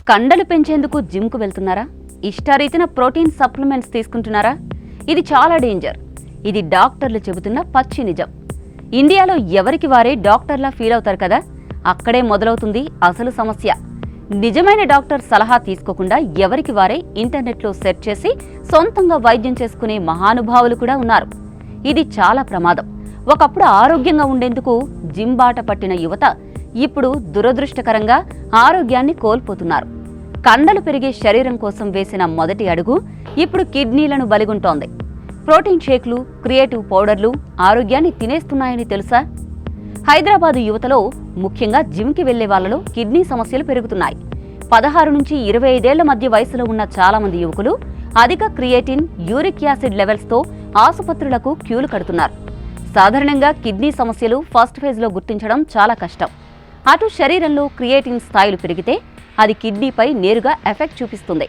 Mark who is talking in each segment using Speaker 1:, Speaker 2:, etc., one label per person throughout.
Speaker 1: కండలు పెంచేందుకు జిమ్కు వెళ్తున్నారా? ఇష్టారీతిన ప్రోటీన్ సప్లిమెంట్స్ తీసుకుంటున్నారా? ఇది చాలా డేంజర్. ఇది డాక్టర్లు చెబుతున్న పచ్చి నిజం. ఇండియాలో ఎవరికి వారే డాక్టర్లా ఫీల్ అవుతారు కదా, అక్కడే మొదలవుతుంది అసలు సమస్య. నిజమైన డాక్టర్ సలహా తీసుకోకుండా ఎవరికి వారే ఇంటర్నెట్లో సెర్చ్ చేసి సొంతంగా వైద్యం చేసుకునే మహానుభావులు కూడా ఉన్నారు. ఇది చాలా ప్రమాదం. ఒకప్పుడు ఆరోగ్యంగా ఉండేందుకు జిమ్ బాట పట్టిన యువత ఇప్పుడు దురదృష్టకరంగా ఆరోగ్యాన్ని కోల్పోతున్నారు. కండలు పెరిగే శరీరం కోసం వేసిన మొదటి అడుగు ఇప్పుడు కిడ్నీలను బలిగుంటోంది. ప్రోటీన్ షేక్లు, క్రియేటివ్ పౌడర్లు ఆరోగ్యాన్ని తినేస్తున్నాయని తెలుసా? హైదరాబాదు యువతలో, ముఖ్యంగా జిమ్కి వెళ్లే వాళ్లలో కిడ్నీ సమస్యలు పెరుగుతున్నాయి. 16 నుంచి 25 ఏళ్ల మధ్య వయసులో ఉన్న చాలా మంది యువకులు అధిక క్రియేటిన్, యూరిక్ యాసిడ్ లెవెల్స్తో ఆసుపత్రులకు క్యూలు కడుతున్నారు. సాధారణంగా కిడ్నీ సమస్యలు ఫస్ట్ ఫేజ్లో గుర్తించడం చాలా కష్టం. అటు శరీరంలో క్రియేటిన్ స్థాయిలు పెరిగితే అది కిడ్నీపై నేరుగా ఎఫెక్ట్ చూపిస్తుంది.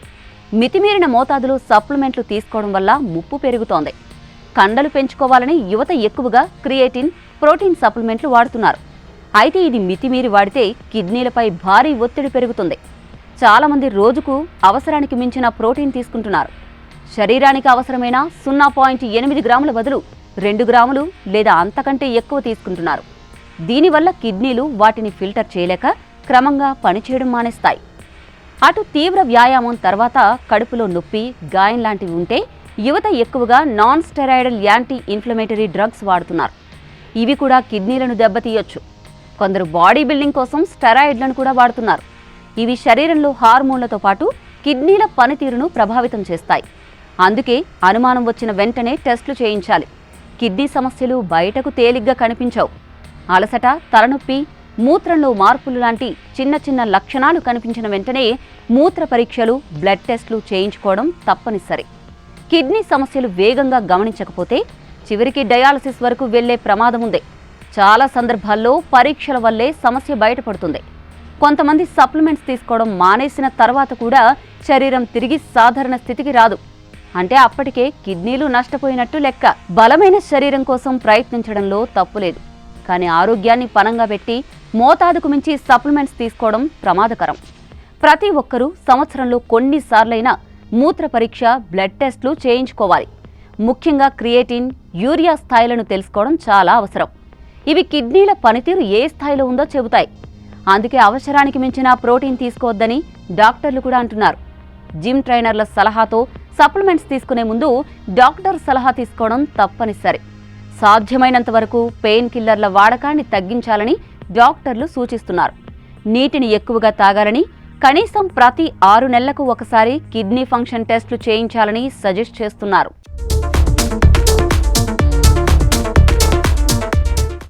Speaker 1: మితిమీరిన మోతాదులో సప్లిమెంట్లు తీసుకోవడం వల్ల ముప్పు పెరుగుతోంది. కండలు పెంచుకోవాలని యువత ఎక్కువగా క్రియేటిన్, ప్రోటీన్ సప్లిమెంట్లు వాడుతున్నారు. అయితే ఇది మితిమీరి వాడితే కిడ్నీలపై భారీ ఒత్తిడి పెరుగుతుంది. చాలామంది రోజుకు అవసరానికి మించిన ప్రోటీన్ తీసుకుంటున్నారు. శరీరానికి అవసరమైన 0.8 గ్రాముల బదులు 2 గ్రాములు లేదా అంతకంటే ఎక్కువ తీసుకుంటున్నారు. దీనివల్ల కిడ్నీలు వాటిని ఫిల్టర్ చేయలేక క్రమంగా పనిచేయడం మానేస్తాయి. అటు తీవ్ర వ్యాయామం తర్వాత కడుపులో నొప్పి, గాయం లాంటివి ఉంటే యువత ఎక్కువగా non steroidal anti inflammatory drugs వాడుతున్నారు. ఇవి కూడా కిడ్నీలను దెబ్బతీయొచ్చు. కొందరు బాడీ బిల్డింగ్ కోసం స్టెరాయిడ్లను కూడా వాడుతున్నారు. ఇవి శరీరంలో హార్మోన్లతో పాటు కిడ్నీల పనితీరును ప్రభావితం చేస్తాయి. అందుకే అనుమానం వచ్చిన వెంటనే టెస్టులు చేయించాలి. కిడ్నీ సమస్యలు బయటకు తేలిగ్గా కనిపించవు. అలసట, తలనొప్పి, మూత్రంలో మార్పులు లాంటి చిన్న చిన్న లక్షణాలు కనిపించిన వెంటనే మూత్ర పరీక్షలు, బ్లడ్ టెస్టులు చేయించుకోవడం తప్పనిసరి. కిడ్నీ సమస్యలు వేగంగా గమనించకపోతే చివరికి డయాలసిస్ వరకు వెళ్లే ప్రమాదం ఉంది. చాలా సందర్భాల్లో పరీక్షల వల్లే సమస్య బయటపడుతుంది. కొంతమంది సప్లిమెంట్స్ తీసుకోవడం మానేసిన తర్వాత కూడా శరీరం తిరిగి సాధారణ స్థితికి రాదు. అంటే అప్పటికే కిడ్నీలు నష్టపోయినట్టు లెక్క. బలమైన శరీరం కోసం ప్రయత్నించడంలో తప్పులేదు. కానీ ఆరోగ్యాన్ని పణంగా పెట్టి మోతాదుకు మించి సప్లిమెంట్స్ తీసుకోవడం ప్రమాదకరం. ప్రతి ఒక్కరూ సంవత్సరంలో కొన్నిసార్లైనా మూత్ర పరీక్ష, బ్లడ్ టెస్టులు చేయించుకోవాలి. ముఖ్యంగా క్రియేటిన్, యూరియా స్థాయిలను తెలుసుకోవడం చాలా అవసరం. ఇవి కిడ్నీల పనితీరు ఏ స్థాయిలో ఉందో చెబుతాయి. అందుకే అవసరానికి మించిన ప్రోటీన్ తీసుకోవద్దని డాక్టర్లు కూడా అంటున్నారు. జిమ్ ట్రైనర్ల సలహాతో సప్లిమెంట్స్ తీసుకునే ముందు డాక్టర్ సలహా తీసుకోవడం తప్పనిసరి. సాధ్యమైనంత వరకు పెయిన్ కిల్లర్ల వాడకాన్ని తగ్గించాలని డాక్టర్లు సూచిస్తున్నారు. నీటిని ఎక్కువగా తాగాలని, కనీసం ప్రతి 6 నెలలకు ఒకసారి కిడ్నీ ఫంక్షన్ టెస్టులు చేయించాలని సజెస్ట్ చేస్తున్నారు.